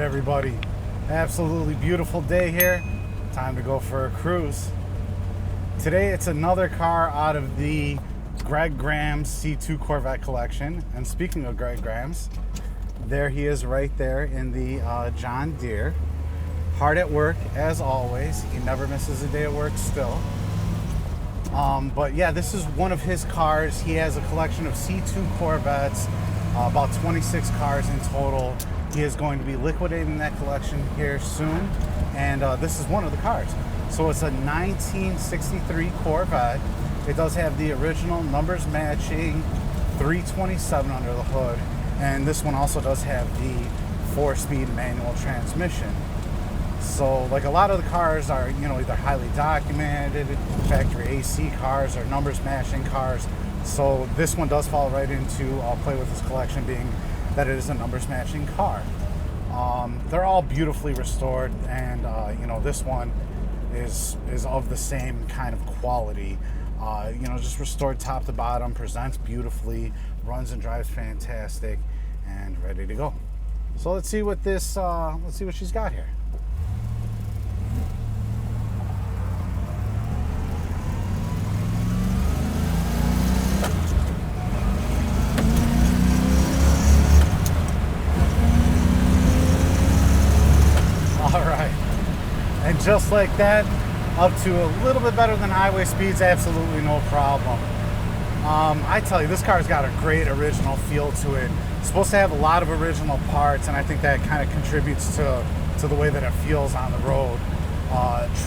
everybody? Absolutely beautiful day here. Time to go for a cruise. Today it's another car out of the Greg Graham's C2 Corvette collection. And speaking of Greg Graham's, there he is right there in the John Deere. Hard at work as always. He never misses a day at work still. But yeah, this is one of his cars. He has a collection of C2 Corvettes, about 26 cars in total. He is going to be liquidating that collection here soon, and this is one of the cars. So it's a 1963 Corvette. It does have the original numbers matching 327 under the hood, and this one also does have the 4-speed manual transmission. So like a lot of the cars are, you know, either highly documented, factory AC cars, or numbers matching cars. So this one does fall right into play with this collection, being that it is a numbers matching car. They're all beautifully restored, and you know, this one is of the same kind of quality. You know, just restored top to bottom, presents beautifully, runs and drives fantastic, and ready to go. So let's see what this let's see what she's got here. And just like that, up to a little bit better than highway speeds, absolutely no problem. I tell you, this car's got a great original feel to it. It's supposed to have a lot of original parts, and I think that kind of contributes to the way that it feels on the road.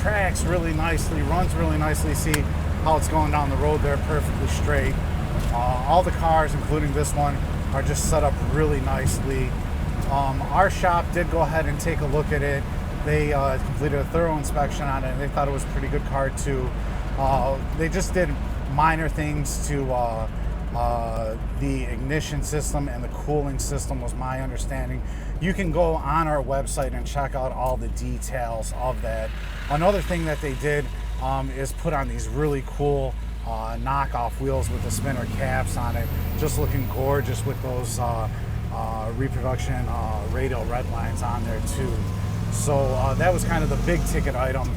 Tracks really nicely, runs really nicely. See how it's going down the road there, perfectly straight. All the cars, including this one, are just set up really nicely. Our shop did go ahead and take a look at it. They completed a thorough inspection on it, and they thought it was a pretty good car too. They just did minor things to the ignition system and the cooling system, was my understanding. You can go on our website and check out all the details of that. Another thing that they did is put on these really cool knockoff wheels with the spinner caps on it, just looking gorgeous with those reproduction radial red lines on there too. So that was kind of the big ticket item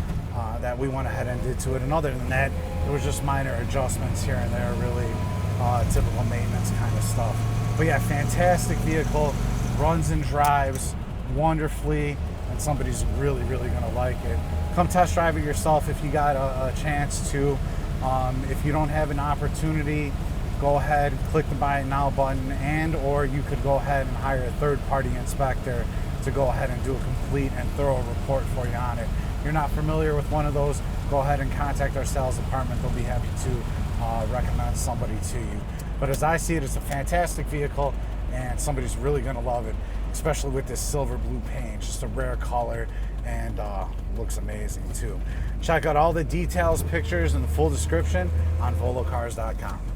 that we went ahead and did to it. And other than that, there was just minor adjustments here and there, really typical maintenance kind of stuff. But yeah, fantastic vehicle, runs and drives wonderfully, and somebody's really, really gonna like it. Come test drive it yourself if you got a chance to. If you don't have an opportunity, go ahead, click the buy it now button, and or you could go ahead and hire a third-party inspector to go ahead and do a complete and thorough report for you on it. If you're not familiar with one of those, go ahead and contact our sales department. They'll be happy to recommend somebody to you. But as I see it, it's a fantastic vehicle, and somebody's really gonna love it, especially with this silver blue paint. Just a rare color, and looks amazing too. Check out all the details, pictures, and the full description on volocars.com.